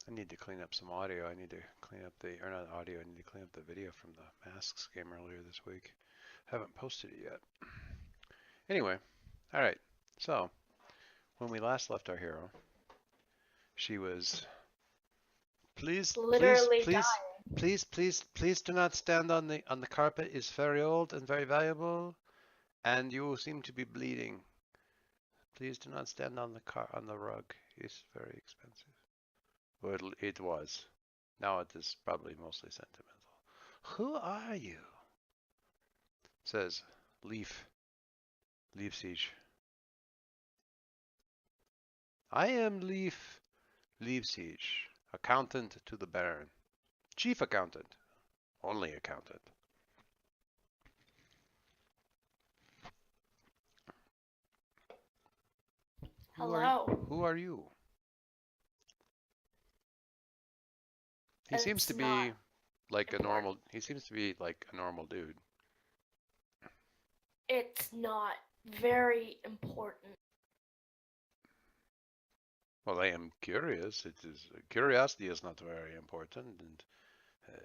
I need to clean up some audio. I need to clean up the, or not audio, I need to clean up the video from the Masks game earlier this week. Haven't posted it yet. Anyway, all right. So, when we last left our hero, she was, please, please, Literally please, dying. please, please, please do not stand on the carpet. It's very old and very valuable, and you seem to be bleeding. Please do not stand on the rug. It's very expensive. Well, it was. Now it is probably mostly sentimental. Who are you? Says Leaf. Leaf Siege. I am Leaf. Leaf Siege. Accountant to the Baron. Chief accountant. Only accountant. Hello. Who are you? He seems It's to not be like a important. normal. He seems to be like a normal dude. It's not very important. Well, I am curious. It is curiosity is not very important, and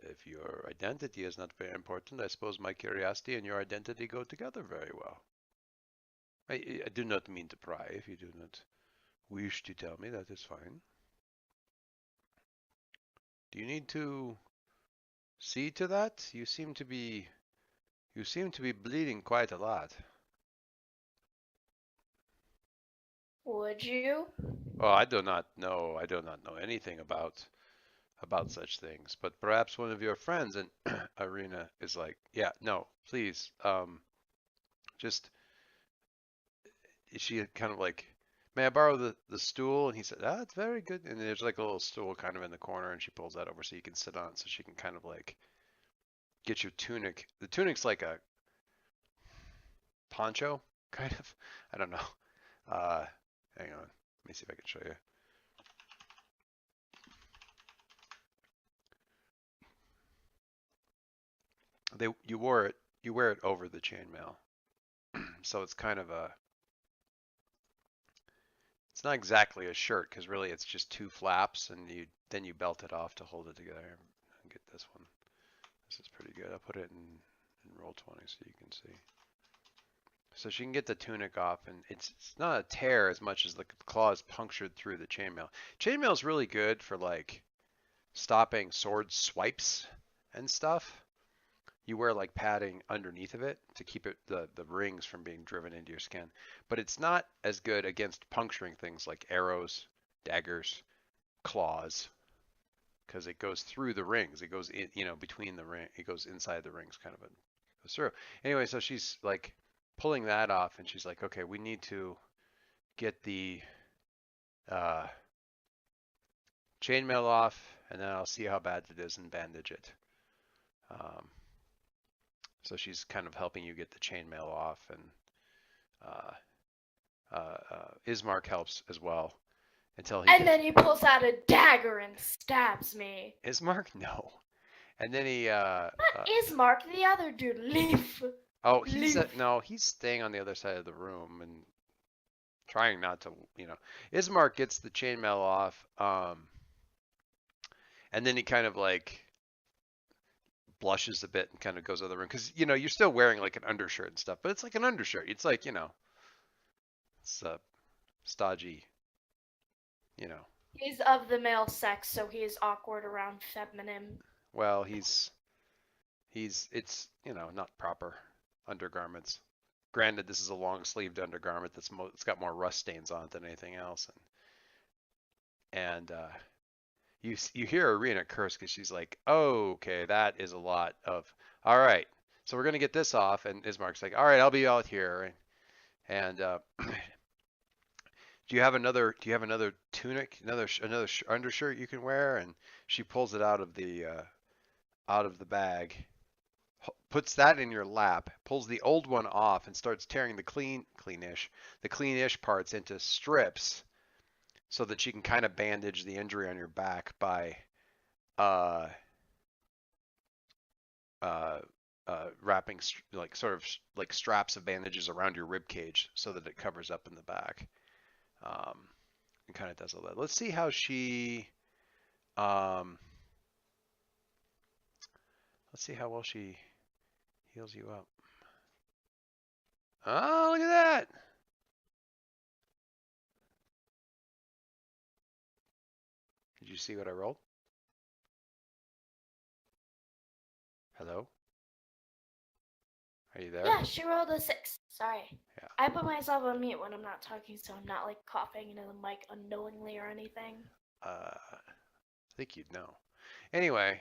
if your identity is not very important, I suppose my curiosity and your identity go together very well. I do not mean to pry. If you do not wish to tell me, that is fine. Do you need to see to that? You seem to be bleeding quite a lot. Would you? Well, I do not know. I do not know anything about such things. But perhaps one of your friends in Arena is like, yeah, no, please, just is she kind of like, may I borrow the stool? And he said, ah, it's very good. And there's like a little stool kind of in the corner, and she pulls that over so you can sit on it, so she can kind of like get your tunic. The tunic's like a poncho, kind of. I don't know. Uh, hang on. Let me see if I can show you. You wear it over the chainmail, so it's kind of a. It's not exactly a shirt because really it's just two flaps, and you belt it off to hold it together. Get this one. This is pretty good. I'll put it in Roll20 so you can see. So she can get the tunic off, and it's not a tear as much as the claws punctured through the chainmail. Chainmail is really good for like stopping sword swipes and stuff. You wear like padding underneath of it to keep the rings from being driven into your skin. But it's not as good against puncturing things like arrows, daggers, claws, because it goes through the rings. It goes in, between the ring. It goes inside the rings, kind of goes through. Anyway, so she's like pulling that off, and she's like, okay, we need to get the uh, chainmail off, and then I'll see how bad it is and bandage it. Um, so she's kind of helping you get the chainmail off, and Ismark helps as well until he And gets. then he pulls out a dagger and stabs me. Ismark? No. And then he That is Mark, the other dude. Leaf. oh, Leaf. no, he's staying on the other side of the room and trying not to, Ismark gets the chainmail off, and then he kind of like blushes a bit and kind of goes out of the room because you're still wearing like an undershirt and stuff, but it's like an undershirt. It's like it's stodgy, you know. He's of the male sex, so he is awkward around feminine. Well, it's not proper undergarments. Granted, this is a long-sleeved undergarment it's got more rust stains on it than anything else, and you hear Arena curse because she's like, oh, okay, that is a lot of. All right, so we're gonna get this off, and Ismark's like, all right, I'll be out here, and do you have another tunic, another undershirt you can wear? And she pulls it out of the bag, puts that in your lap, pulls the old one off, and starts tearing the cleanish parts into strips so that she can kind of bandage the injury on your back by uh, wrapping like sort of like straps of bandages around your rib cage so that it covers up in the back. And kind of does all that. Let's see how she Um, let's see how well she heals you up. Oh, look at that! Did you see what I rolled? Hello? Are you there? Yeah, she rolled a 6. Sorry. Yeah. I put myself on mute when I'm not talking, so I'm not like coughing into the mic unknowingly or anything. I think you'd know. Anyway,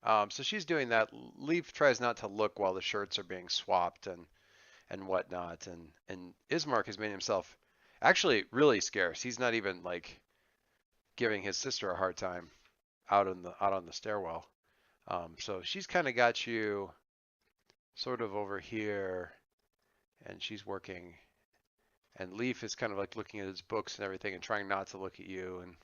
so she's doing that. Leaf tries not to look while the shirts are being swapped and whatnot, and Ismark has made himself actually really scarce. He's not even like giving his sister a hard time out on the stairwell. So she's kind of got you sort of over here, and she's working. And Leaf is kind of like looking at his books and everything, and trying not to look at you. And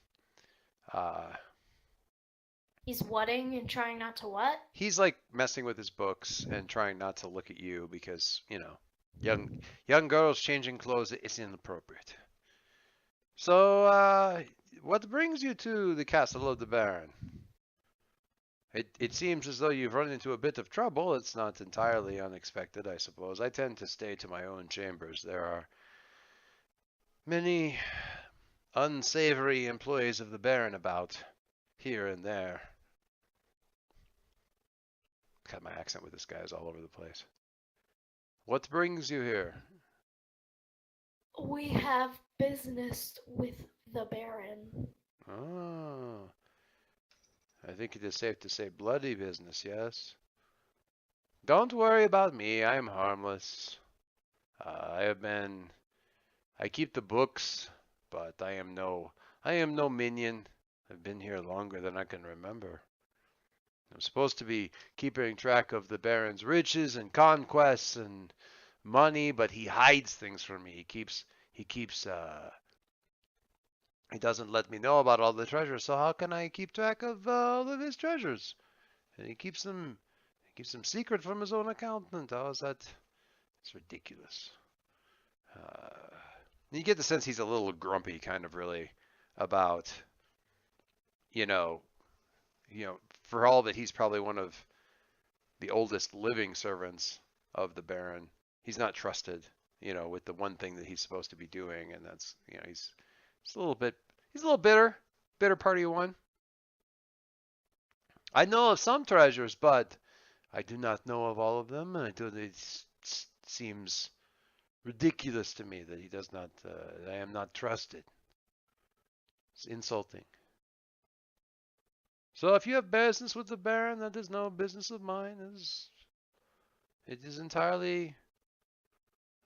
He's whatting and trying not to what? he's like messing with his books and trying not to look at you because young girls changing clothes is inappropriate. So, what brings you to the castle of the Baron? It seems as though you've run into a bit of trouble. It's not entirely unexpected, I suppose. I tend to stay to my own chambers. There are many unsavory employees of the Baron about here and there. God, my accent with this guy is all over the place. What brings you here? We have business with the Baron. Oh, I think it is safe to say bloody business, yes? Don't worry about me. I am harmless. I keep the books, but I am no minion. I've been here longer than I can remember. I'm supposed to be keeping track of the Baron's riches and conquests and money, but he hides things from me. He doesn't let me know about all the treasures, so how can I keep track of all of his treasures? And he keeps them secret from his own accountant. How is that? It's ridiculous. You get the sense he's a little grumpy, kind of really, about, you know, for all that he's probably one of the oldest living servants of the Baron. He's not trusted, with the one thing that he's supposed to be doing, and that's, he's he's a little bitter party of one. I know of some treasures, but I do not know of all of them, and it seems ridiculous to me that he does not, I am not trusted. It's insulting. So if you have business with the Baron, that is no business of mine. It is entirely,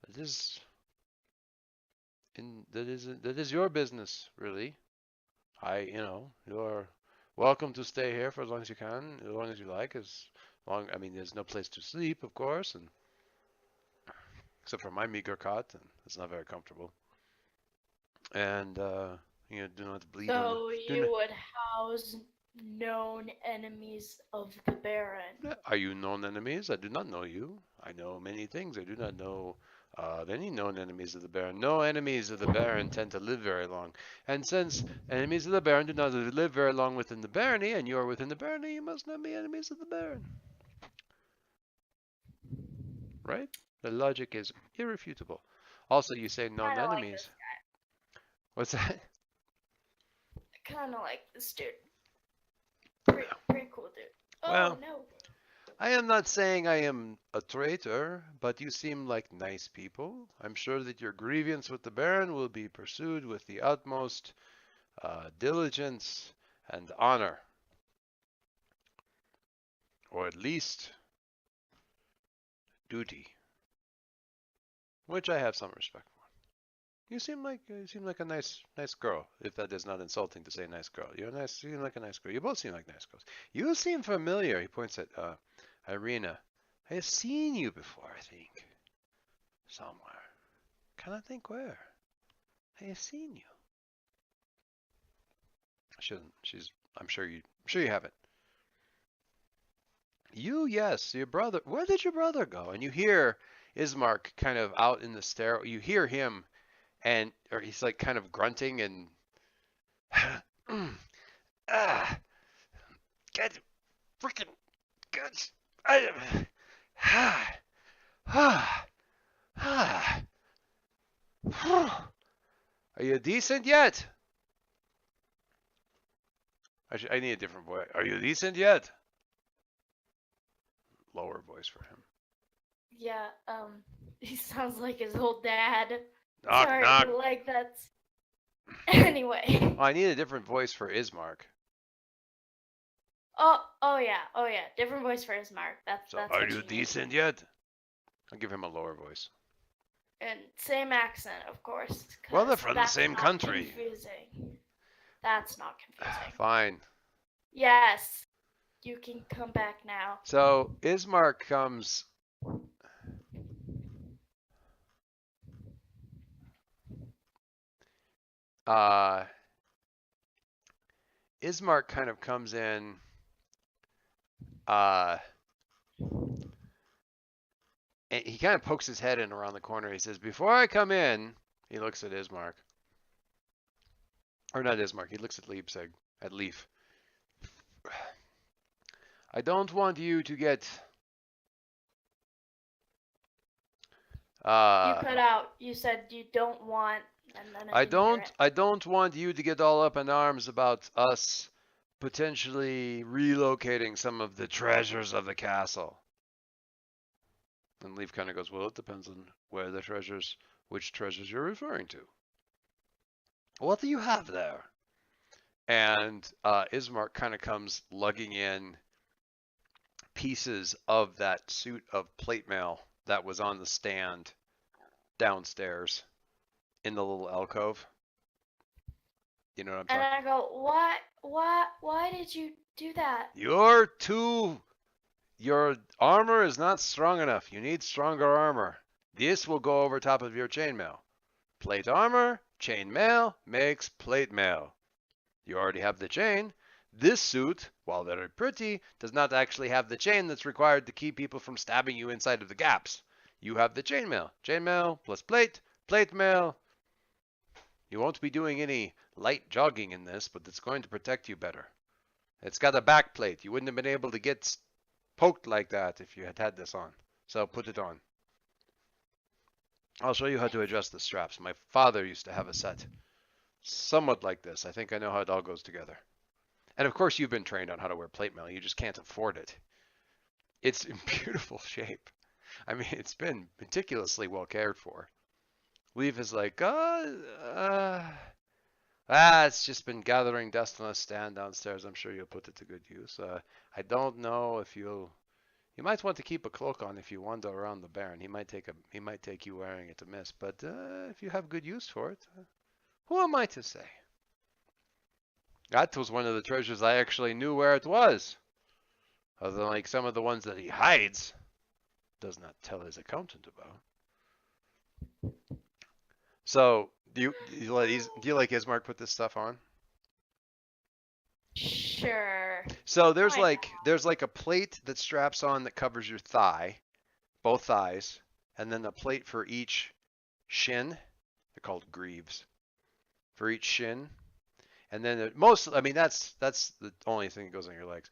that is your business, really. You're welcome to stay here for as long as you can, as long as you like, I mean, there's no place to sleep, of course, and except for my meager cot, and it's not very comfortable. And do not bleed on So you would house known enemies of the Baron. Are you known enemies? I do not know you. I know many things. I do not know of any known enemies of the Baron. No enemies of the Baron tend to live very long. And since enemies of the Baron do not live very long within the barony, and you are within the barony, you must not be enemies of the Baron. Right? The logic is irrefutable. Also, you say known Kinda enemies. like this guy. What's that? Kind of like this dude. Pretty cool dude. Oh, Well, no. I am not saying I am a traitor, but you seem like nice people. I'm sure that your grievance with the Baron will be pursued with the utmost diligence and honor. Or at least duty. Which I have some respect for. You seem like a nice girl, if that is not insulting to say nice girl. You seem like a nice girl. You both seem like nice girls. You seem familiar. He points at Irina. I have seen you before, I think. Somewhere. Cannot think where. I have seen you. I'm sure you haven't. Yes, your brother. Where did your brother go? And you hear Ismark kind of out in the stair. You hear him, or he's like kind of grunting and freaking guts. I Are you decent yet? I need a different voice. Are you decent yet? Lower voice for him. Yeah, he sounds like his old dad. Knock, Sorry, knock. but like that's anyway. Oh, I need a different voice for Ismark. Oh yeah. Different voice for his mark. That's So, that's are what you you need. decent yet? I'll give him a lower voice. And same accent, of course. Well, they're 'cause from the that's same not country. Confusing. That's not confusing. Fine. Yes, you can come back now. So Ismark comes. Ismark kind of comes in. And he kind of pokes his head in around the corner. He says, "Before I come in," he looks at Ismark. Or not Ismark. He looks at Leipzig. At Leaf. I don't want you to get. You cut out. You said you don't want, and then I didn't hear it. I don't want you to get all up in arms about us potentially relocating some of the treasures of the castle. And Leaf kind of goes, well, it depends on where the treasures, which treasures you're referring to. What do you have there? And Ismark kind of comes lugging in pieces of that suit of plate mail that was on the stand downstairs in the little alcove. You know what I'm talking about? And I go, why did you do that? Your armor is not strong enough. You need stronger armor. This will go over top of your chainmail. Plate armor, chainmail makes plate mail. You already have the chain. This suit, while very pretty, does not actually have the chain that's required to keep people from stabbing you inside of the gaps. You have the chainmail. Chainmail plus plate, plate mail. You won't be doing any light jogging in this, but it's going to protect you better. It's got a back plate. You wouldn't have been able to get poked like that if you had had this on. So put it on. I'll show you how to adjust the straps. My father used to have a set somewhat like this. I think I know how it all goes together. And of course you've been trained on how to wear plate mail. You just can't afford it. It's in beautiful shape. I mean, it's been meticulously well cared for. Leaf is like, it's just been gathering dust on a stand downstairs. I'm sure you'll put it to good use. I don't know if you might want to keep a cloak on if you wander around the Baron. He might take you wearing it amiss, but if you have good use for it, who am I to say? That was one of the treasures I actually knew where it was. Other than like some of the ones that he hides, does not tell his accountant about. So, do you like Ismark put this stuff on? Sure. So there's like a plate that straps on that covers your thigh, both thighs, and then a plate for each shin. They're called greaves. For each shin. And then that's the only thing that goes on your legs.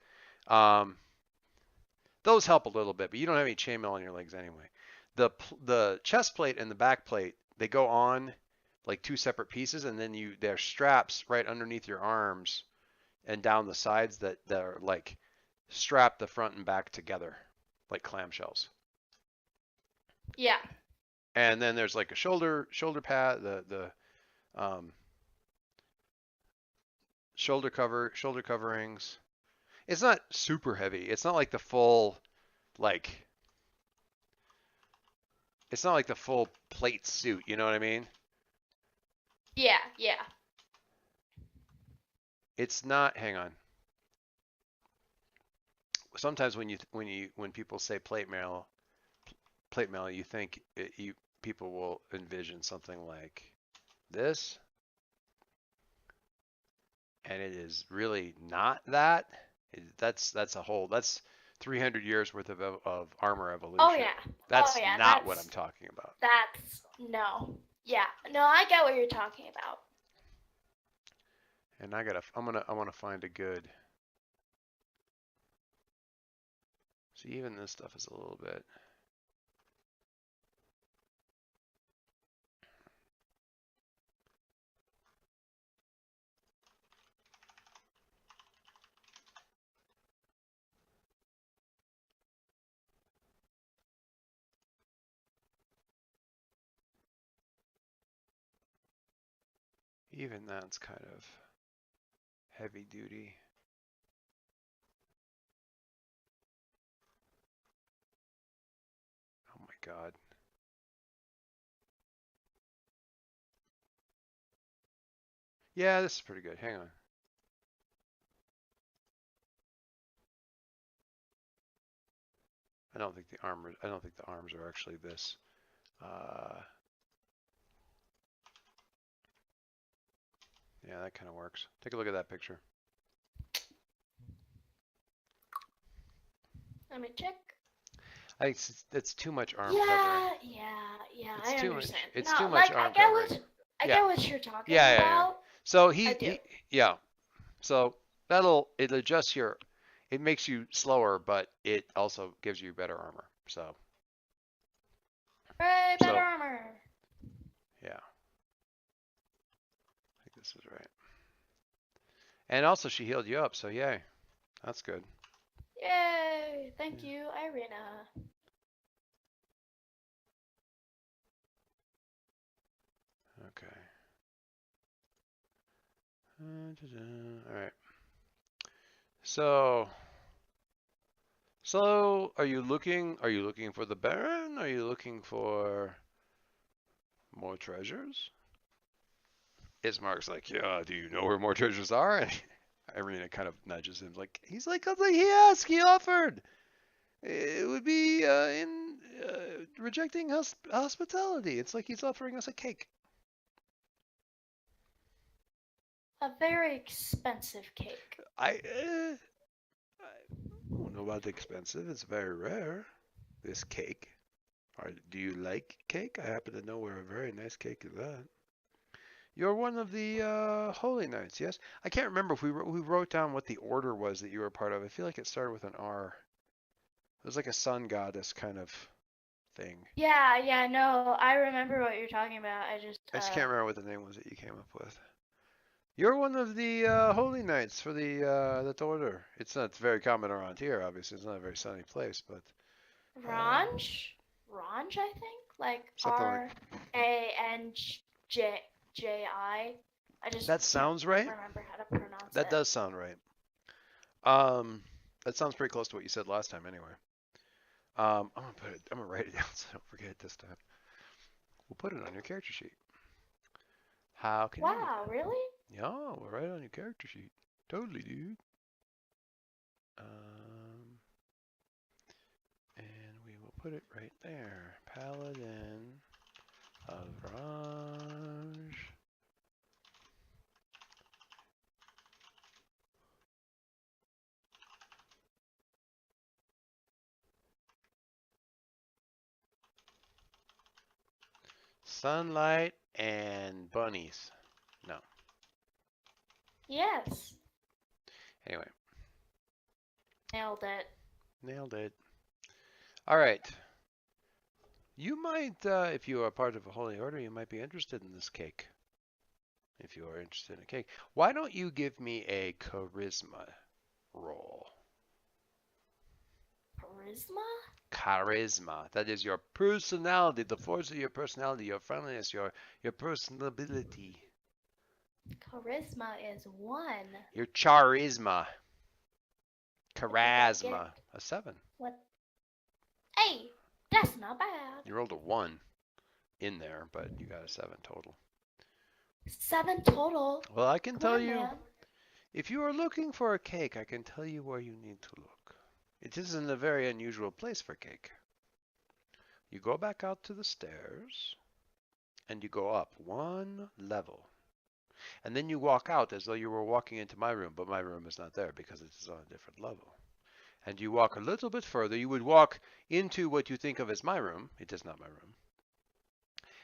Those help a little bit, but you don't have any chainmail on your legs anyway. The chest plate and the back plate, they go on like two separate pieces, and then they're straps right underneath your arms and down the sides that are like strap the front and back together like clamshells. Yeah. And then there's like a shoulder pad, the shoulder coverings. It's not super heavy. It's not like the full it's not like the full plate suit, you know what I mean? Yeah. It's not, hang on. Sometimes when people say plate mail, you think people will envision something like this. And it is really not that. That's 300 years worth of armor evolution. Oh yeah. That's not what I'm talking about. No. Yeah. No, I get what you're talking about. And I want to find a good So even this stuff is a little bit. Even that's kind of heavy duty. Oh my God. Yeah, this is pretty good. Hang on. I don't think the arms are actually this. Yeah, that kind of works. Take a look at that picture. Let me check. It's too much arm Yeah, covering. yeah, It's I too understand. much. It's No, too much like arm covering. I Yeah. get what you're talking Yeah. about. So I do. yeah. So it adjusts your, it makes you slower, but it also gives you better armor. So Hooray, better armor. Yeah. I think this is right. And also she healed you up, so yay. That's good. Yay! Thank you, Irina. Okay. All right. So are you looking for the Baron? Are you looking for more treasures? Ismark's like, yeah, do you know where more treasures are? And Irina kind of nudges him, like, he's like, he offered. It would be in rejecting hospitality. It's like he's offering us a cake. A very expensive cake. I don't know about expensive. It's very rare. This cake. Do you like cake? I happen to know where a very nice cake is at. You're one of the Holy Knights, yes? I can't remember if we wrote down what the order was that you were part of. I feel like it started with an R. It was like a sun goddess kind of thing. Yeah, no, I remember what you're talking about. I just can't remember what the name was that you came up with. You're one of the Holy Knights for that order. It's not very common around here, obviously. It's not a very sunny place, but... Ranj? Ranj, I think? Like something like... R-A-N-J-I. I just That sounds right. remember how to pronounce it. That does sound right. That sounds pretty close to what you said last time anyway. I'm gonna write it down so I don't forget it this time. We'll put it on your character sheet. How can Wow, really? Yeah, we'll write it on your character sheet. Totally, dude. And we will put it right there. Paladin of Raj. Sunlight and bunnies. No. Yes. Anyway. Nailed it. Nailed it. All right. You might, if you are part of a holy order, you might be interested in this cake. If you are interested in a cake. Why don't you give me a charisma roll? Charisma? Charisma. That is your personality, the force of your personality, your friendliness, your personability. Charisma is 1. Your charisma. Charisma. A 7. What? Hey, that's not bad. You rolled a 1 in there, but you got a 7 total. 7 total. Well, I can tell you, man. if you are looking for a cake, I can tell you where you need to look. It isn't a very unusual place for cake. You go back out to the stairs, and you go up 1 level. And then you walk out as though you were walking into my room, but my room is not there because it is on a different level. And you walk a little bit further. You would walk into what you think of as my room. It is not my room.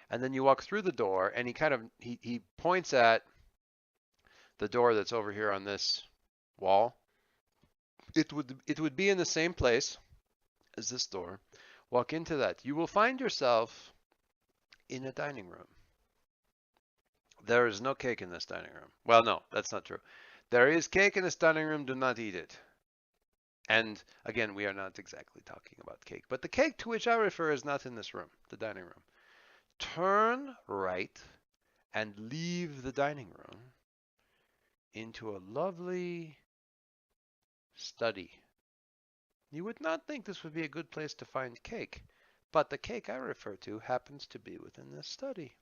And then you walk through the door, and he points at the door that's over here on this wall. It would be in the same place, is this door. Walk into that. You will find yourself in a dining room. There is no cake in this dining room. Well, no, that's not true. There is cake in this dining room. Do not eat it. And again, we are not exactly talking about cake, but the cake to which I refer is not in this room, the dining room. Turn right and leave the dining room into a lovely study. You would not think this would be a good place to find cake, but the cake I refer to happens to be within this study.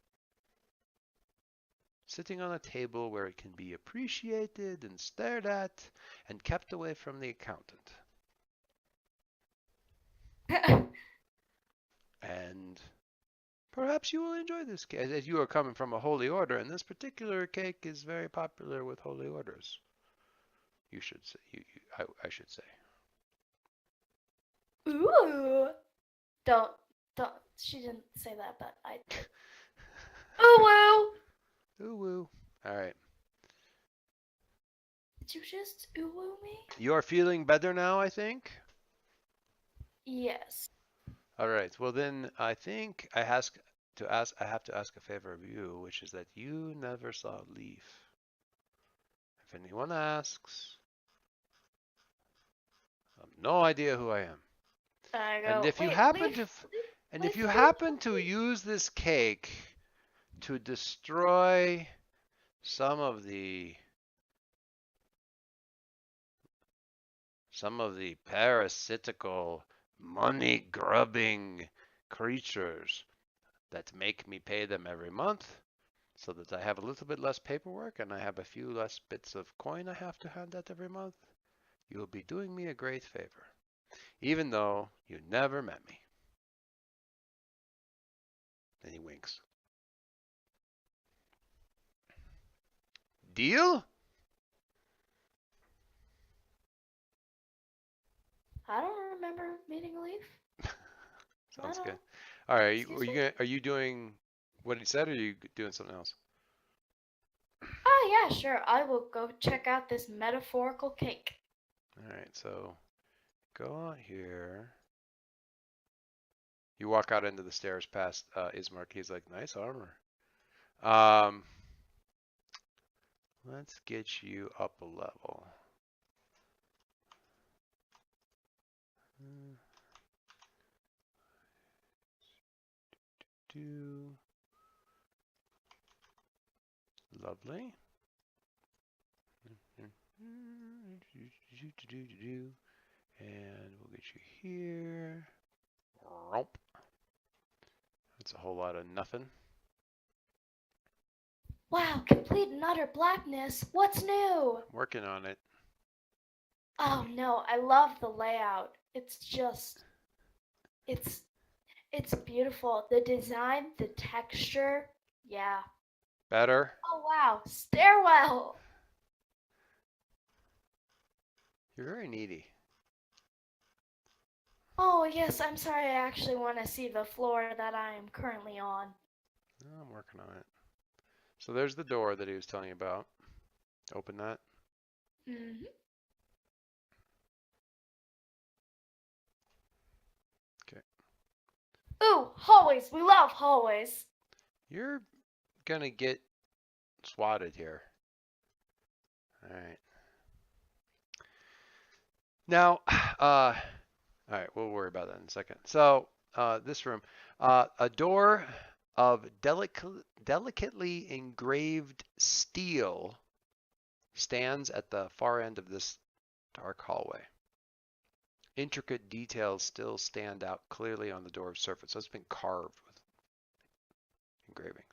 Sitting on a table where it can be appreciated and stared at and kept away from the accountant. And perhaps you will enjoy this cake, as you are coming from a holy order, and this particular cake is very popular with holy orders. You should say, I should say. Ooh. Don't. She didn't say that, but I did. Ooh woo. Ooh woo. All right. Did you just ooh woo me? You are feeling better now, I think? Yes. All right. Well, then I think I have to ask a favor of you, which is that you never saw Leaf. If anyone asks, I have no idea who I am. I go. And if you Wait, happen Leaf, to, Leaf, and Leaf, if you Leaf, happen to Leaf. use this cake to destroy some of the parasitical, money-grubbing creatures that make me pay them every month, so that I have a little bit less paperwork and I have a few less bits of coin I have to hand out every month, you'll be doing me a great favor, even though you never met me. And he winks. Deal? I don't remember meeting Leaf. Sounds good. All right, Excuse me? are you doing what he said, or are you doing something else? Oh yeah, sure. I will go check out this metaphorical cake. All right, so go out here. You walk out into the stairs past Ismark. He's like, nice armor. Um, let's get you up a level. Lovely. And we'll get you here. That's a whole lot of nothing. Wow, complete and utter blackness. What's new? Working on it. Oh no, I love the layout. It's just, it's beautiful. The design, the texture, yeah. Better? Oh wow, stairwell. You're very needy. Oh yes, I'm sorry. I actually want to see the floor that I am currently on. Oh, I'm working on it. So there's the door that he was telling you about. Open that. Mm-hmm. Okay. Ooh, hallways. We love hallways. You're gonna get swatted here. All right. Now, all right, we'll worry about that in a second. So, this room, a door of delicately engraved steel stands at the far end of this dark hallway. Intricate details still stand out clearly on the door's surface. So it's been carved with engravings.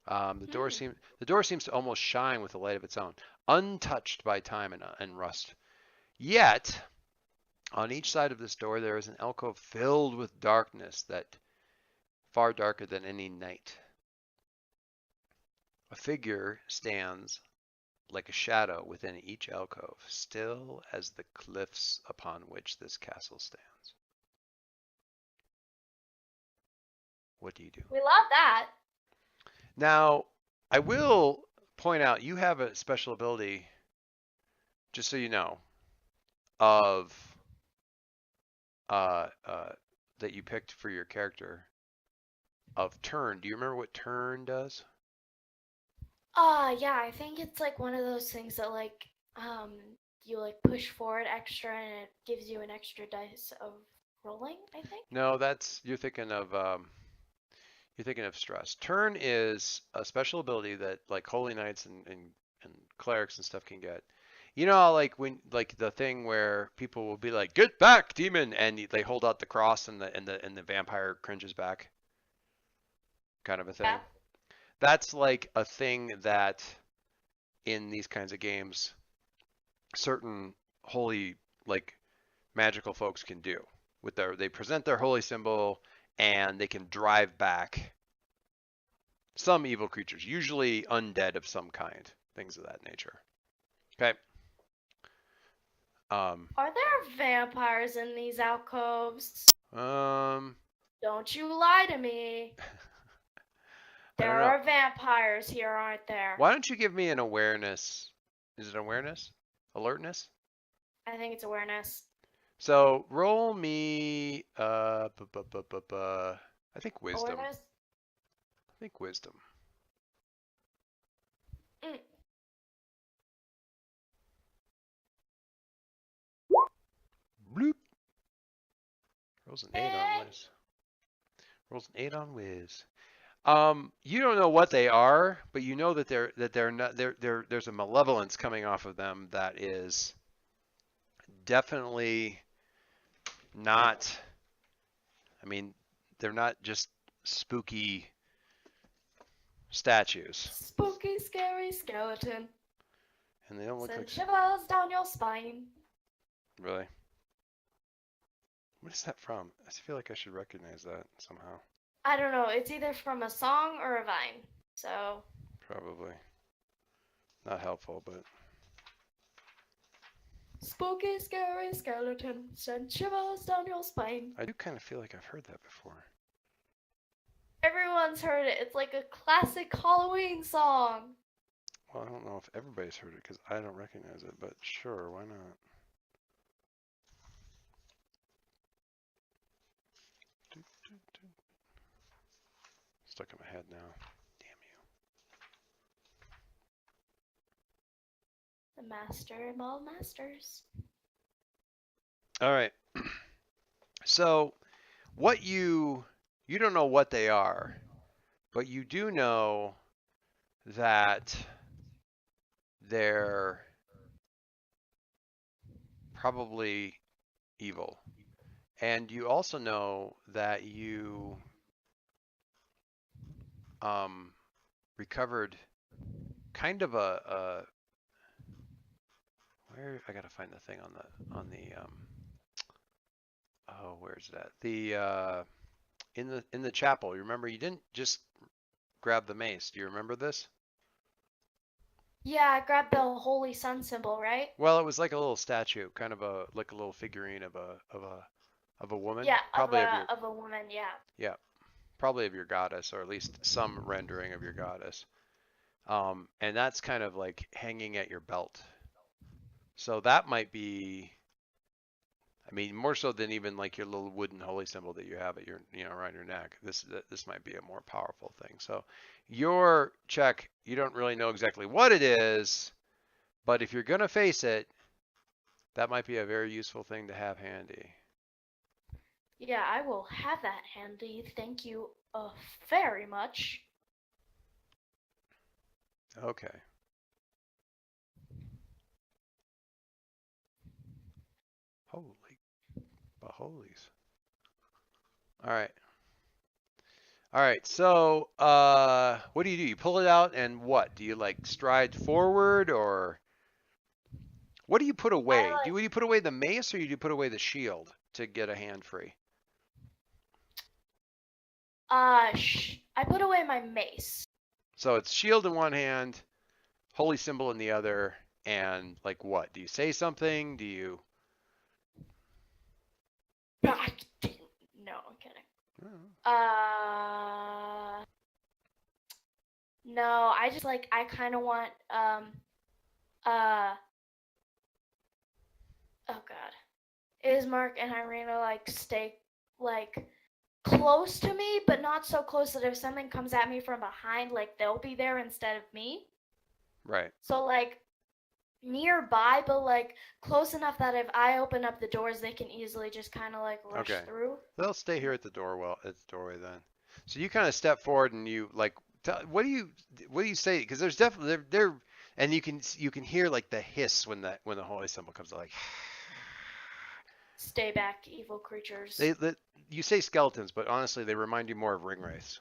The door seems to almost shine with a light of its own, untouched by time and rust. Yet, on each side of this door, there is an alcove filled with darkness that far darker than any night. A figure stands like a shadow within each alcove, still as the cliffs upon which this castle stands. What do you do? We love that. Now, I will point out you have a special ability, just so you know, of that you picked for your character of turn. Do you remember what turn does? Yeah, I think it's like one of those things that um you like push forward extra and it gives you an extra dice of rolling, I think. No, that's you're thinking of stress. Turn is a special ability that like holy knights and clerics and stuff can get. You know, like when like the thing where people will be like, "Get back, demon," and they hold out the cross and the vampire cringes back, kind of a Yeah. thing. That's like a thing that in these kinds of games, certain holy like magical folks can do with they present their holy symbol and they can drive back some evil creatures, usually undead of some kind, things of that nature. Okay. Um, Are there vampires in these alcoves? um, Don't you lie to me. I There don't know. are vampires here, aren't there? Why don't you give me an awareness? Is it awareness? Alertness? I think it's awareness. So roll me, I think wisdom. Awareness? I think wisdom. Mm. Bloop. Rolls an 8 on Eh. Wiz. Rolls an 8 on Wiz. You don't know what they are, but you know that they're not there's a malevolence coming off of them that is definitely not. I mean, they're not just spooky statues, Spooky, scary skeleton. and they don't look like Send shivers down your spine. really. What is that from? I feel like I should recognize that somehow. I don't know. It's either from a song or a vine. So, Probably not helpful, but spooky, scary skeleton. Send shivers down your spine. I do kind of feel like I've heard that before. Everyone's heard it. It's like a classic Halloween song. Well, I don't know if everybody's heard it because I don't recognize it, but sure, why not? Stuck in my head now. Damn The master of all masters. you. All right. So, what you don't know what they are, but you do know that they're probably evil. And you also know that you recovered kind of a where I gotta find the thing on the oh, where's that? The in the chapel. You remember you didn't just grab the mace. Do you remember this? Yeah, I grabbed the holy sun symbol, right? Well, it was like a little statue, kind of a like a little figurine of a woman, Yeah, probably of your of a woman. Yeah. yeah, probably of your goddess, or at least some rendering of your goddess. And that's kind of like hanging at your belt. So that might be, I mean, more so than even like your little wooden holy symbol that you have at your, around your neck. This might be a more powerful thing. So your check, you don't really know exactly what it is, but if you're gonna face it, that might be a very useful thing to have handy. Yeah, I will have that handy. Thank you very much. Okay. Holy baholies. All right. All right. So, what do? You pull it out and what? Do you like stride forward or what do you put I away? like Do you put away the mace or do you put away the shield to get a hand free? I put away my mace. So it's shield in one hand, holy symbol in the other, and like what? Do you say something? Do you? I didn't. No, I'm kidding. Oh. No, I just like I kind of want uh oh god. Ismark and Irina like stay like close to me, but not so close that if something comes at me from behind, like they'll be there instead of me. Right. So like nearby, but like close enough that if I open up the doors, they can easily just kind of like rush Okay. through. They'll stay here at the doorway then. So you kind of step forward and you like what do you say? Because there's definitely there and you can hear like the hiss when the holy symbol comes like Stay back, evil creatures. they you say skeletons, but honestly they remind you more of ring wraiths.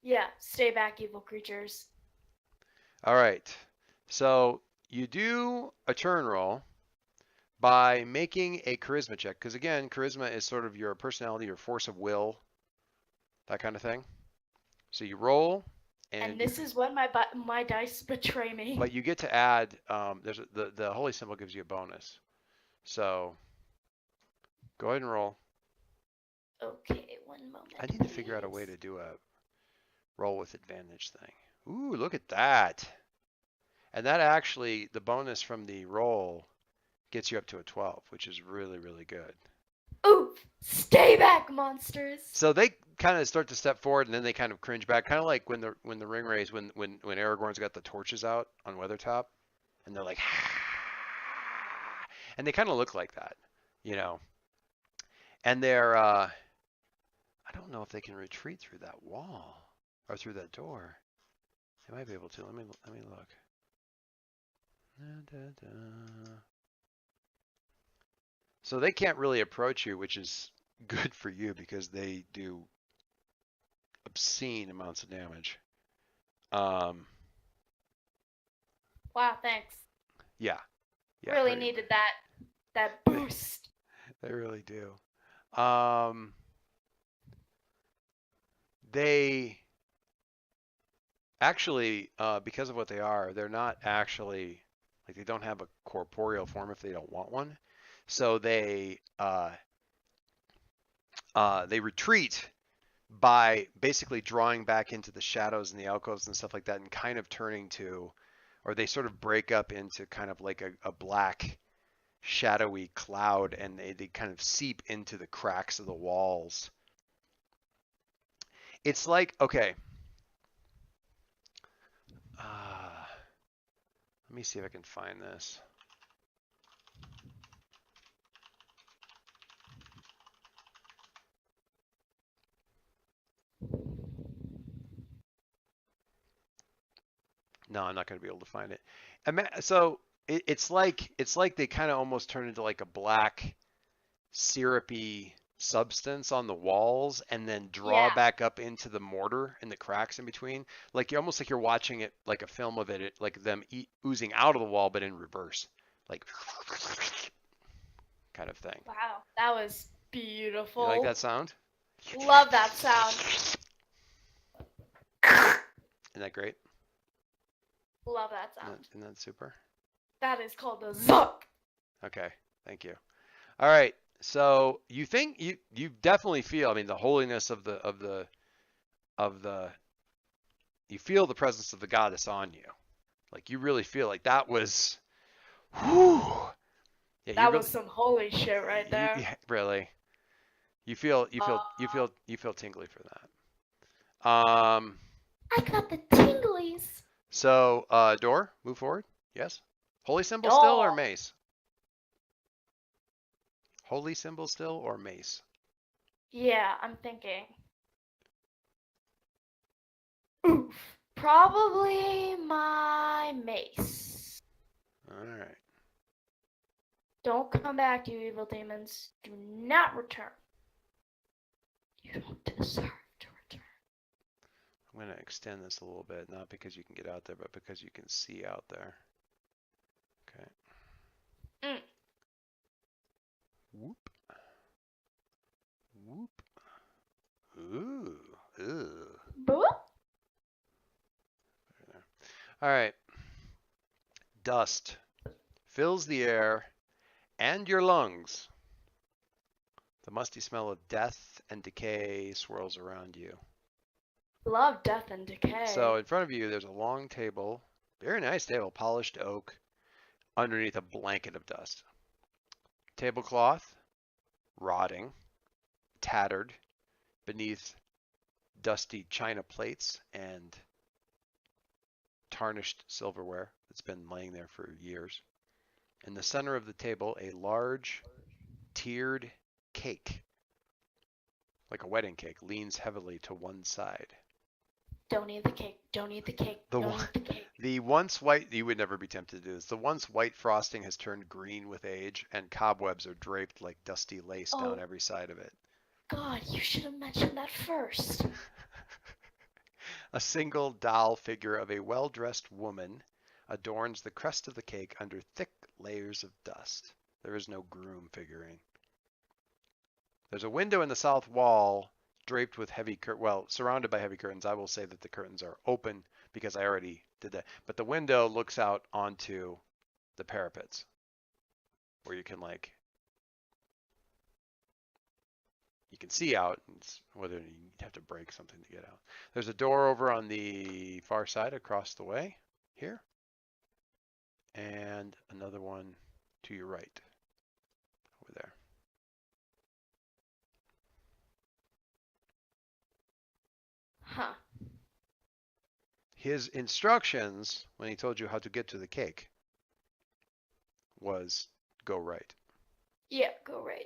Yeah, stay back, evil creatures. All right. So you do a turn roll by making a charisma check because again, charisma is sort of your personality, your force of will, that kind of thing. So you roll, And you, this is when my dice betray me. but you get to add. The holy symbol gives you a bonus. So go ahead and roll. Okay, one moment. I need to figure out a way to do a roll with advantage thing. Ooh, look at that! And that actually, the bonus from the roll gets you up to a 12, which is really, really good. Oof! Stay back, monsters! So they kind of start to step forward, and then they kind of cringe back, kind of like when the ring wraiths, when Aragorn's got the torches out on Weathertop, and they're like, and they kind of look like that, you know. And they're, I don't know if they can retreat through that wall or through that door. They might be able to. Let me look. Da, da, da. So they can't really approach you, which is good for you because they do obscene amounts of damage. Wow, thanks. Yeah. Really needed that boost. They really do. They actually, because of what they are, they're not actually like they don't have a corporeal form if they don't want one. So they retreat by basically drawing back into the shadows and the alcoves and stuff like that, and kind of turning to, or they sort of break up into kind of like a black shadowy cloud, and they kind of seep into the cracks of the walls. It's like, okay, let me see if I can find this. No, I'm not going to be able to find it. So it's like they kind of almost turn into like a black syrupy substance on the walls and then draw back up into the mortar and the cracks in between. Like you're almost like you're watching it like a film of it like them oozing out of the wall but in reverse. Like kind of thing. Wow, that was beautiful. You like that sound? Love that sound. Isn't that great? Love that sound. Isn't that super? That is called a zuck. Okay, thank you. All right, so you think you definitely feel. I mean, the holiness of the you feel the presence of the goddess on you. Like you really feel like that was. Whew, yeah, that was some holy shit right there. Really, you feel tingly for that. I got the tinglies. So, door, move forward. Yes. Holy symbol still or mace? Holy symbol still or mace? Yeah, I'm thinking. Oof. Probably my mace. All right. Don't come back, you evil demons. Do not return. You don't deserve to return. I'm going to extend this a little bit, not because you can get out there, but because you can see out there. Okay. Whoop. Whoop. Ooh. Ooh. Boop. All right. Dust fills the air and your lungs. The musty smell of death and decay swirls around you. Love death and decay. So in front of you, there's a long table, very nice table, polished oak, underneath a blanket of dust. Tablecloth, rotting, tattered, beneath dusty china plates and tarnished silverware that's been laying there for years. In the center of the table, a large tiered cake, like a wedding cake, leans heavily to one side. Don't eat the cake. Don't eat the cake. The Don't one, eat the cake. the once white, you would never be tempted to do this. The once white frosting has turned green with age, and cobwebs are draped like dusty lace down Oh, every side of it. God, you should have mentioned that first. A single doll figure of a well-dressed woman adorns the crest of the cake under thick layers of dust. There is no groom figurine. There's a window in the south wall draped with surrounded by heavy curtains. I will say that the curtains are open because I already did that. But the window looks out onto the parapets where you can see out, whether you have to break something to get out. There's a door over on the far side across the way here, and another one to your right over there. Huh. His instructions when he told you how to get to the cake was go right. Yeah, go right.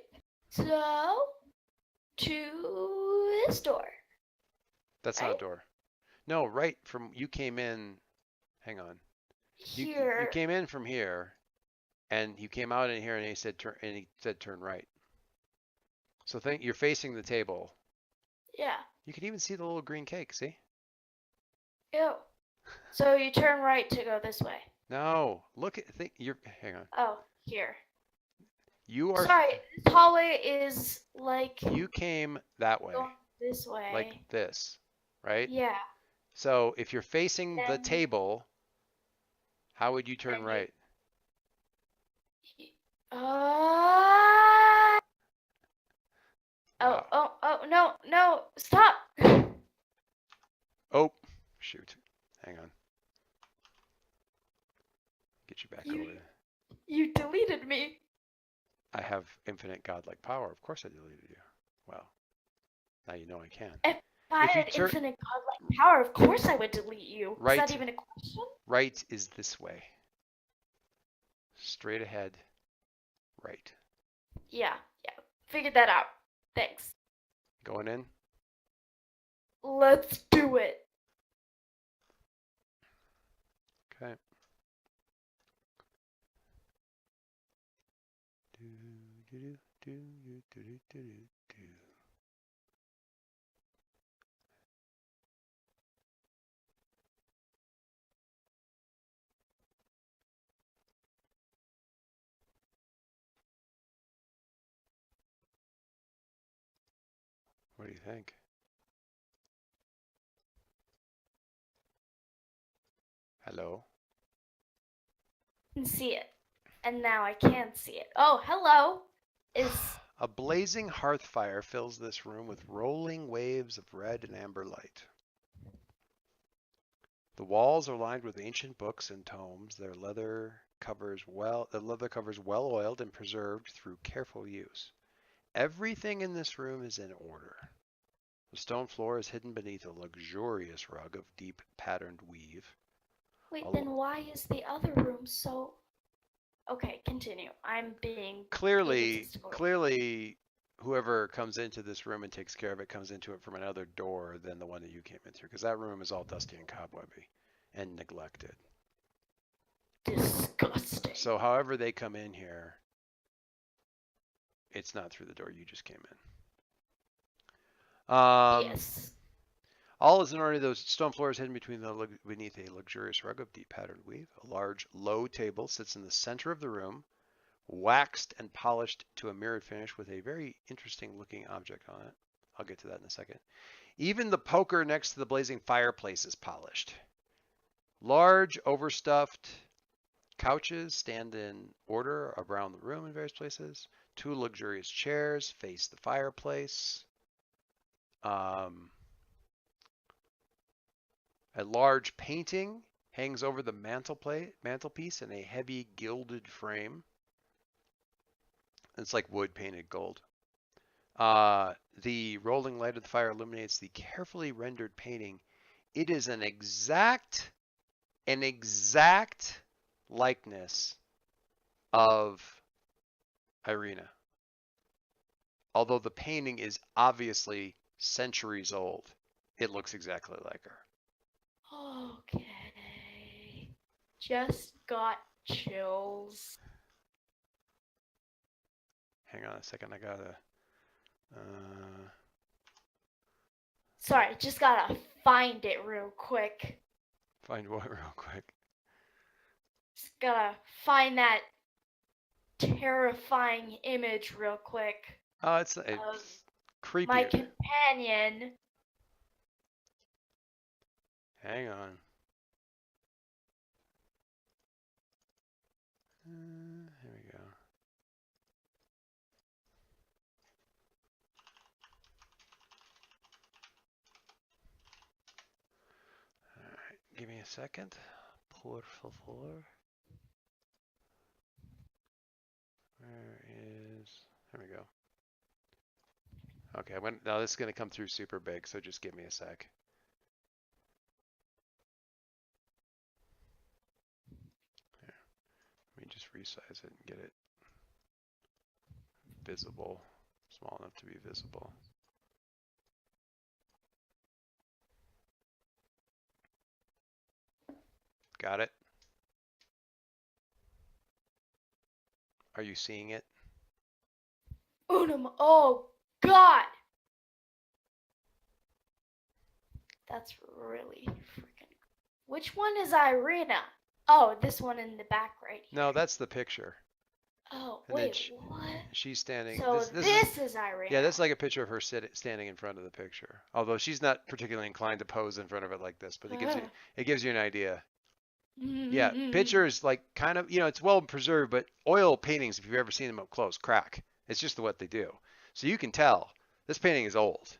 So, to this door. That's not a door. No, right from you came in. Hang on. Here. You came in from here, and you came out in here, and he said turn right. So you're facing the table. Yeah. You can even see the little green cake. See? Ew. So you turn right to go this way. No, look at hang on. Oh, here. You are Sorry, this hallway is like you came that way. going this way. Like this, right? Yeah. So if you're facing the Then- table, how would you turn right? Wow. No, stop. Oh, shoot. Hang on. Get you back over there. You deleted me. I have infinite godlike power. Of course I deleted you. Well, now you know I can. If I If you had infinite godlike power, of course I would delete you. Right. Is that even a question? Right is this way. Straight ahead. Right. Yeah. Figured that out. Thanks. Going in? Let's do it. Okay. What do you think? Hello? I can see it. And now I can see it. Oh, hello. A blazing hearth fire fills this room with rolling waves of red and amber light. The walls are lined with ancient books and tomes, their leather covers well oiled and preserved through careful use. Everything in this room is in order. The stone floor is hidden beneath a luxurious rug of deep patterned weave. Wait, then why is the other room so... Okay, continue. I'm being Clearly, egotistical. whoever comes into this room and takes care of it comes into it from another door than the one that you came in through, because that room is all dusty and cobwebby and neglected. Disgusting. So however they come in here, it's not through the door you just came in. Yes. All is in order. Those stone floors hidden beneath a luxurious rug of deep patterned weave. A large, low table sits in the center of the room, waxed and polished to a mirrored finish with a very interesting looking object on it. I'll get to that in a second. Even the poker next to the blazing fireplace is polished. Large, overstuffed couches stand in order around the room in various places. Two luxurious chairs face the fireplace. A large painting hangs over the mantelpiece in a heavy gilded frame. It's like wood painted gold. The rolling light of the fire illuminates the carefully rendered painting. It is an exact likeness of Irina. Although the painting is obviously centuries old, it looks exactly like her. Okay. Just got chills. Hang on a second, I gotta. Sorry, just gotta find it real quick. Find what real quick? Just gotta find that terrifying image real quick Oh, it's of creepy. my companion. Hang on. Here we go. All right, give me a second. Por favor. Where is? There we go. Okay, now this is going to come through super big, so just give me a sec. Here, let me just resize it and get it visible, small enough to be visible. Got it? Are you seeing it? Oh, God! That's really freaking. Which one is Irina? Oh, this one in the back right here. No, that's the picture. Oh, And wait, what? She's standing. So this is Irina. Yeah, this is like a picture of her standing in front of the picture. Although she's not particularly inclined to pose in front of it like this, but it gives you an idea. Yeah, pictures like kind of, it's well preserved, but oil paintings, if you've ever seen them up close, crack. It's just what they do. So you can tell this painting is old.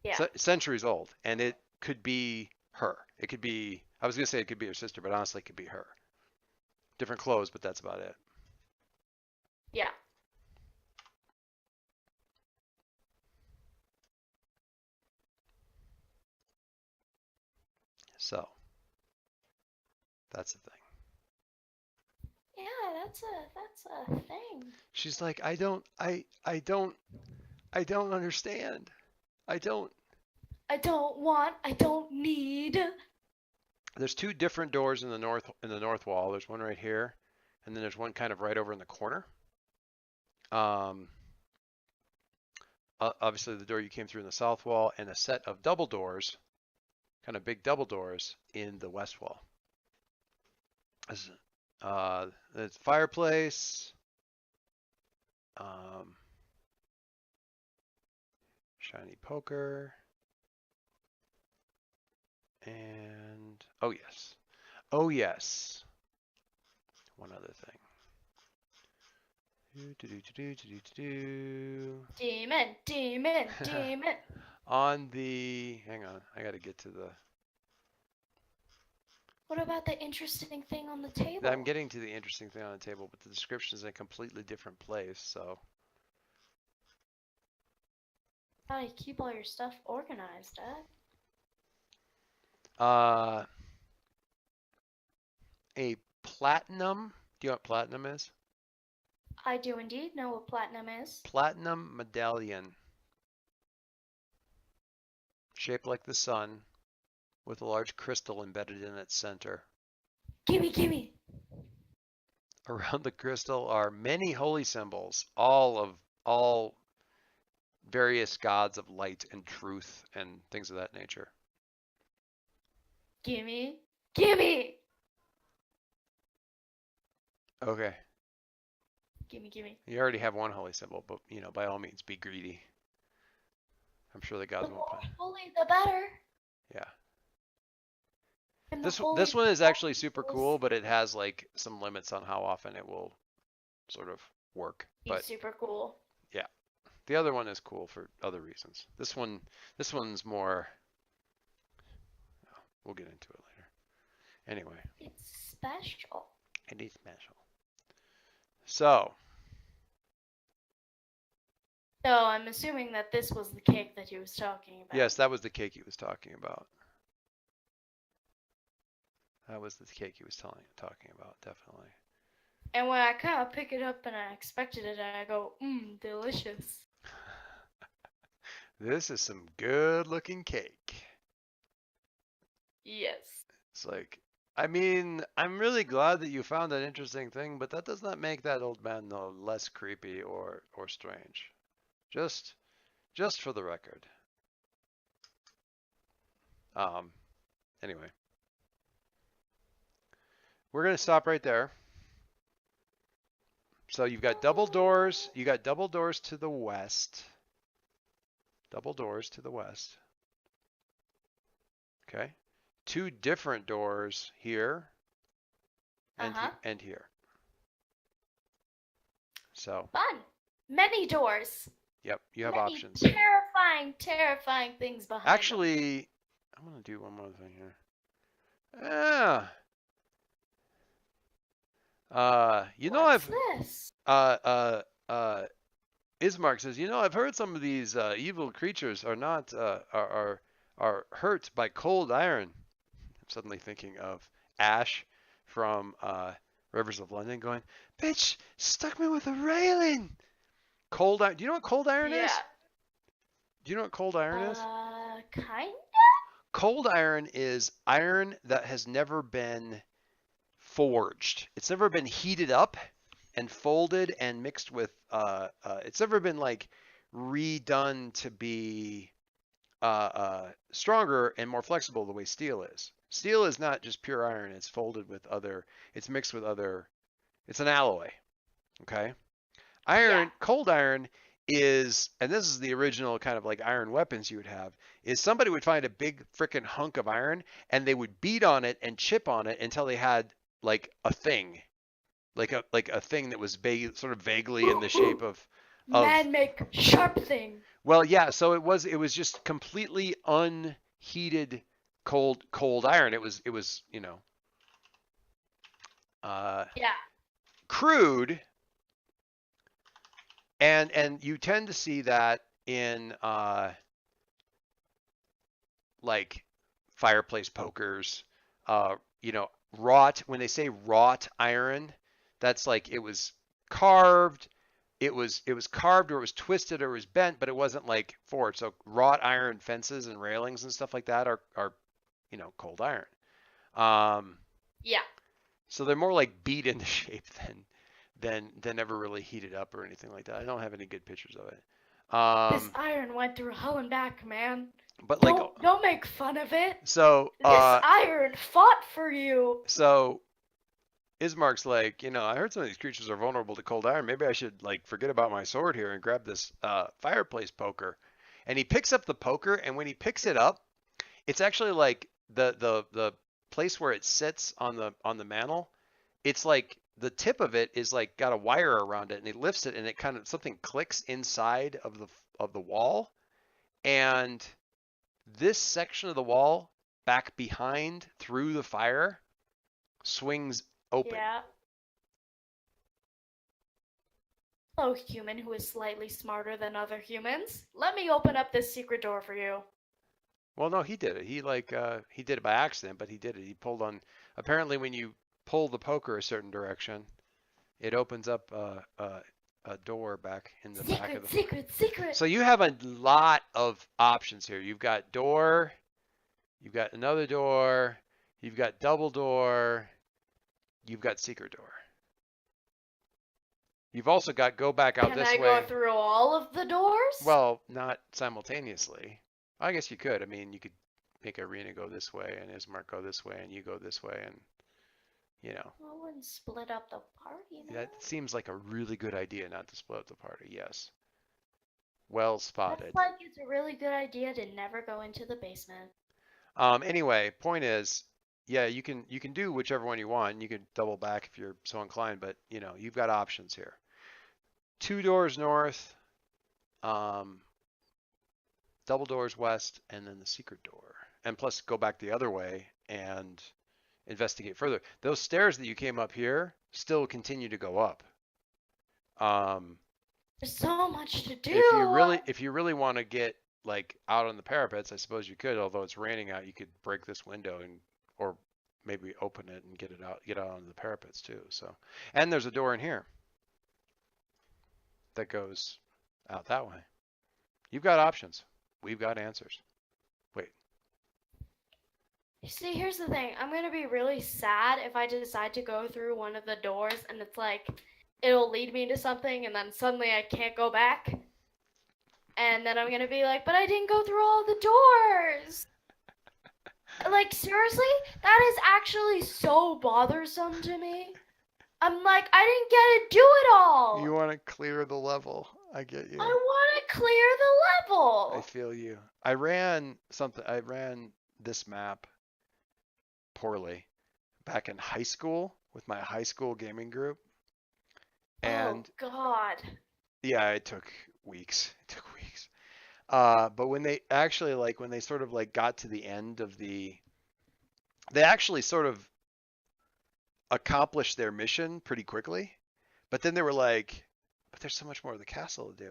Yeah. Centuries old, and it could be her. It could be, I was going to say it could be her sister, but honestly, it could be her. Different clothes, but that's about it. Yeah. So that's the thing. Yeah, that's a thing. She's like, I don't understand. I don't want, I don't need. There's two different doors in the north wall. There's one right here, and then there's one kind of right over in the corner. Obviously the door you came through in the south wall, and a set of double doors, kind of big double doors in the west wall. There's fireplace. Shiny poker. And oh yes, one other thing. Demon. On the, hang on, I gotta get to the. What about the interesting thing on the table? I'm getting to the interesting thing on the table, but the description is in a completely different place, so. How do you keep all your stuff organized, A platinum. Do you know what platinum is? I do indeed know what platinum is. Platinum medallion. Shaped like the sun, with a large crystal embedded in its center. Gimme. Around the crystal are many holy symbols, all various gods of light and truth and things of that nature. Gimme. Okay. Gimme. You already have one holy symbol, but by all means, be greedy. I'm sure the gods won't. The more holy, the better. Yeah. This one is actually super cool, but it has like some limits on how often it will sort of work. But super cool. Yeah. The other one is cool for other reasons. This one's more. We'll get into it later. Anyway. It's special. It is special. So, So I'm assuming that this was the cake that he was talking about. Yes, that was the cake he was talking about. That was the cake he was talking about, definitely. And when I kind of pick it up and I expected it, and I go, delicious. This is some good looking cake. Yes. It's like, I mean, I'm really glad that you found an interesting thing, but that does not make that old man no less creepy or strange. Just for the record. Anyway, we're gonna stop right there. So you've got double doors. You got double doors to the west. Double doors to the west. Okay. Two different doors here and here. So. Fun. Many doors. Yep, you have Many options. Terrifying things behind Actually, them. I'm gonna do one more thing here. Yeah. What's this? Ismark says, I've heard some of these evil creatures are not are hurt by cold iron. I'm suddenly thinking of Ash from Rivers of London going, "Bitch, stuck me with a railing." Cold iron. Do you know what cold iron is? Do you know what cold iron is? Kinda. Cold iron is iron that has never been forged. It's never been heated up and folded and mixed with. It's never been like redone to be stronger and more flexible the way steel is. Steel is not just pure iron. It's folded with other. It's mixed with other. It's an alloy. Okay. Iron, cold iron is, and this is the original kind of like iron weapons you would have, is somebody would find a big freaking hunk of iron and they would beat on it and chip on it until they had like a thing, like a thing that was sort of vaguely in the shape of Man make sharp thing. Well, yeah, so it was just completely unheated cold iron. It was crude. And you tend to see that in like fireplace pokers, wrought. When they say wrought iron, that's like it was carved. It was carved or it was twisted or it was bent, but it wasn't like forged. So wrought iron fences and railings and stuff like that are cold iron. So they're more like beat into shape than ever really heated up or anything like that. I don't have any good pictures of it. This iron went through hell and back, man. But like, don't make fun of it. So this iron fought for you. So Ismark's like, I heard some of these creatures are vulnerable to cold iron. Maybe I should like forget about my sword here and grab this fireplace poker. And he picks up the poker, and when he picks it up, it's actually like the place where it sits on the mantle. It's like the tip of it is like got a wire around it, and he lifts it, and it kind of something clicks inside of the wall, and this section of the wall back behind through the fire swings open. Yeah. Hello, human who is slightly smarter than other humans. Let me open up this secret door for you. Well, no, he did it. He did it by accident, but he did it. He pulled on. Apparently, when you pull the poker a certain direction, it opens up a door back in the back of the. Secret. So you have a lot of options here. You've got door. You've got another door. You've got double door. You've got secret door. You've also got go back out this way. Can I go through all of the doors? Well, not simultaneously. I guess you could. I mean, you could make Arena go this way and Ismark go this way and you go this way and, I wouldn't split up the party. No? That seems like a really good idea not to split up the party, yes. Well spotted. That's like it's a really good idea to never go into the basement. Anyway, point is, yeah, you can do whichever one you want. You can double back if you're so inclined, but, you've got options here. 2 doors north, double doors west, and then the secret door. And plus go back the other way and investigate further. Those stairs that you came up here still continue to go up. There's so much to do. If you really want to get like out on the parapets, I suppose you could. Although it's raining out, you could break this window and or maybe open it and get out onto the parapets too. So, and there's a door in here that goes out that way. You've got options. We've got answers. Wait, You see, here's the thing. I'm gonna be really sad if I decide to go through one of the doors and it's like it'll lead me to something and then suddenly I can't go back. And then I'm gonna be like, but I didn't go through all the doors. Like, seriously? That is actually so bothersome to me. I'm like, I didn't get to do it all. you want to clear the level. I get you. I want to clear the I level. feel you. I ran this map poorly back in high school with my high school gaming group. Oh, And God. yeah, it took weeks. It took weeks. But when they actually when they sort of got to the end of they actually sort of accomplished their mission pretty quickly. But then they were like, but there's so much more of the castle to do.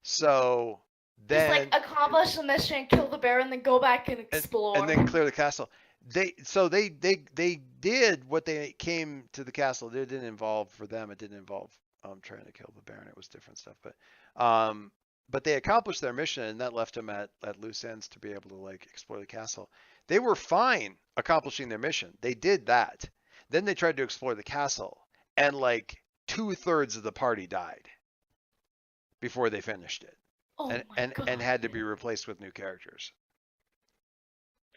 So Just like then accomplish the mission, kill the bear, and then go back and explore. and then clear the castle. They did what they came to the castle. It didn't involve for them. It didn't involve trying to kill the baron. It was different stuff. But they accomplished their mission, and that left them at loose ends to be able to explore the castle. They were fine accomplishing their mission. They did that. Then they tried to explore the castle, and 2/3 of the party died before they finished it, Oh my God. and had to be replaced with new characters.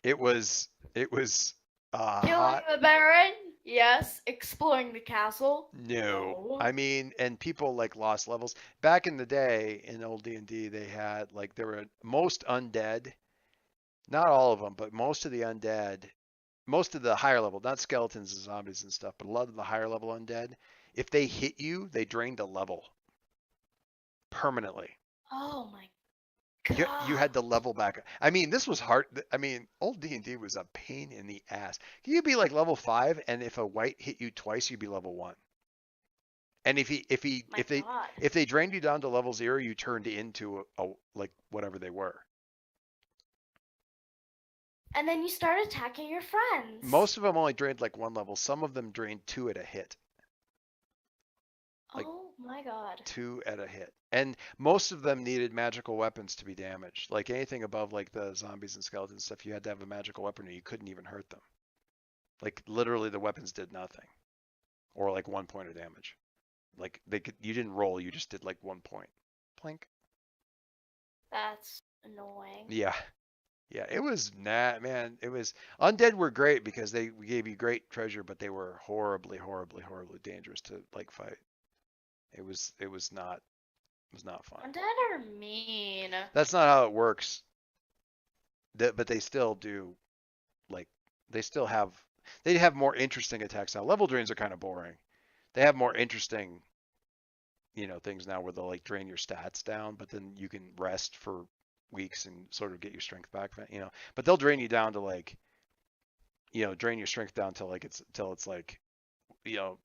It was Killing hot. the baron? Yes. Exploring the castle? No, No. I mean, and people lost levels. Back in the day in old D&D, they had there were most undead, not all of them, but most of the undead, most of the higher level, not skeletons and zombies and stuff, but a lot of the higher level undead, if they hit you, they drained a level permanently. Oh my You had God. to level back. I mean, this was hard. I mean, old D&D was a pain in the ass. You'd be level 5, and if a white hit you twice, you'd be level 1. And My God. if they drained you down to level 0, you turned into a whatever they were. And then you start attacking your friends. Most of them only drained 1 level. Some of them drained 2 at a hit. Oh my God. 2 at a hit. And most of them needed magical weapons to be damaged. Anything above the zombies and skeletons stuff, you had to have a magical weapon or you couldn't even hurt them. Literally the weapons did nothing. Or 1 point of damage. You didn't roll, you just did 1 point. Plink. That's annoying. Yeah. Yeah, it was man. It was undead were great because they gave you great treasure, but they were horribly, horribly, horribly dangerous to fight. It was not fun. Undead are mean. That's not how it works. But they still do they still have more interesting attacks now. Level drains are kind of boring. They have more interesting things now where they'll drain your stats down, but then you can rest for weeks and sort of get your strength back, but they'll drain you down to drain your strength down till it's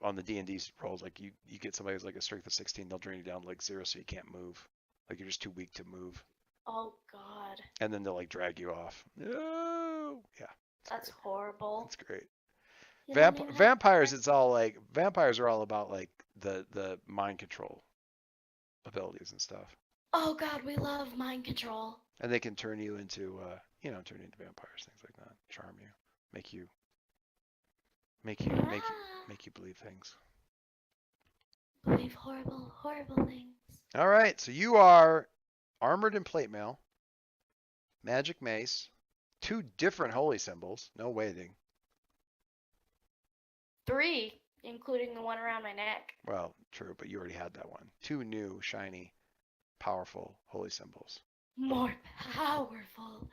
on the D&D rolls, you get somebody who's a strength of 16, they'll drain you down to 0 so you can't move. You're just too weak to move. Oh God. And then they'll drag you off. No. Yeah. That's horrible. That's great. You Vampires, it's all vampires are all about the mind control abilities and stuff. Oh God, we love mind control. And they can turn you into turn you into vampires, things like that. Charm you, make you believe things. Believe horrible, horrible things. All right, so you are armored in plate mail, magic mace, 2 different holy symbols, no waiting. 3, including the one around my neck. Well, true, but you already had that one. 2 new, shiny, powerful holy symbols. More powerful.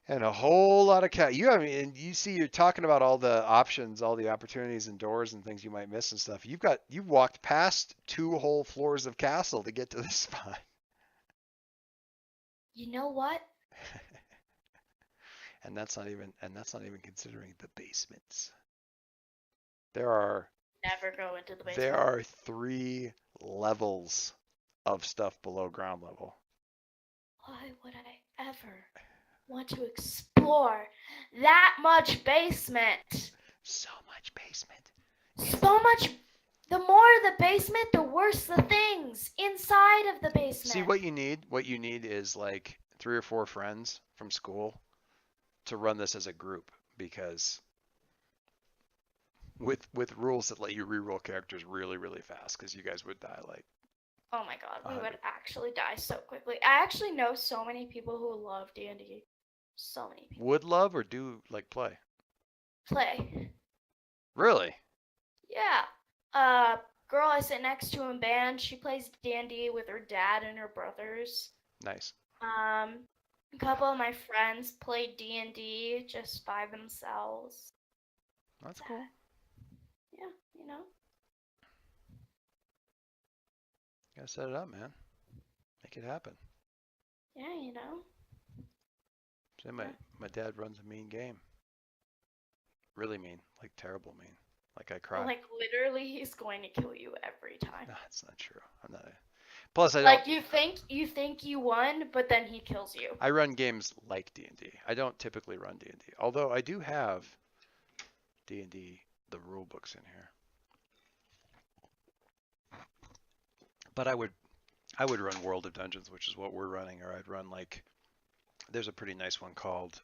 And a whole lot of and you see, you're talking about all the options, all the opportunities and doors and things you might miss and stuff. You've walked past 2 whole floors of castle to get to this spot. You know what? And that's not even considering the basements. There are Never go into the basement. There are 3 levels of stuff below ground level. Why would I ever want to explore that much basement? So much basement. So much. The more the basement, the worse the things inside of the See basement. what you need? What you need is like 3 or 4 friends from school to run this as a group because with rules that let you reroll characters really really fast because you guys would die like Oh my god, we 100. would actually die so quickly. I actually know so many people who love D&D. So many people. Would love or do like play? Play. Really? Yeah. Girl I sit next to in band, she plays D&D with her dad and her brothers. Nice. A couple of my friends play D&D just by themselves. That's cool. Yeah, you know. Gotta set it up, man. Make it happen. Yeah, you know. See, my dad runs a mean game. Really mean, like terrible mean. Like I cry. Like literally he's going to kill you every time. No, that's not true. I'm not. Plus, I don't. Like you think you won, but then he kills you. I run games like D&D. I don't typically run D&D. Although I do have D&D the rule books in here. But I would run World of Dungeons, which is what we're running, or I'd run like there's a pretty nice one called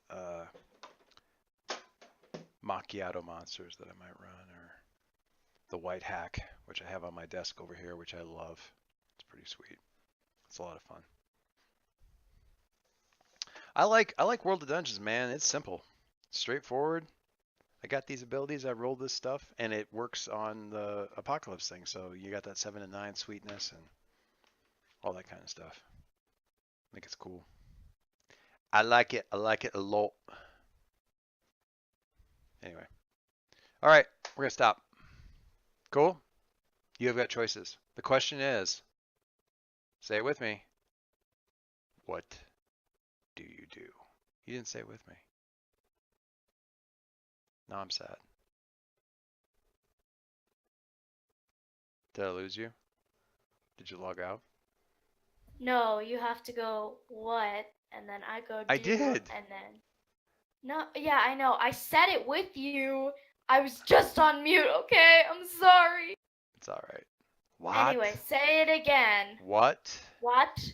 Macchiato Monsters that I might run, or the White Hack, which I have on my desk over here, which I love. It's pretty sweet. It's a lot of fun. I like World of Dungeons, man. It's simple, straightforward. I got these abilities. I rolled this stuff, and it works on the Apocalypse thing. So you got that 7 and 9 sweetness and all that kind of stuff. I think it's cool. I like it. I like it a lot. Anyway, all right, we're gonna stop. Cool. You have got choices. The question is, say it with me. What do you do? You didn't say it with me. Now I'm sad. Did I lose you? Did you log out? No, you have to go what, and then I go do, I did. and then no, yeah, I know. I said it with you. I was just on mute. Okay, I'm sorry. It's all right. What? Anyway, say it again. What What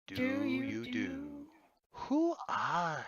do you do? Who are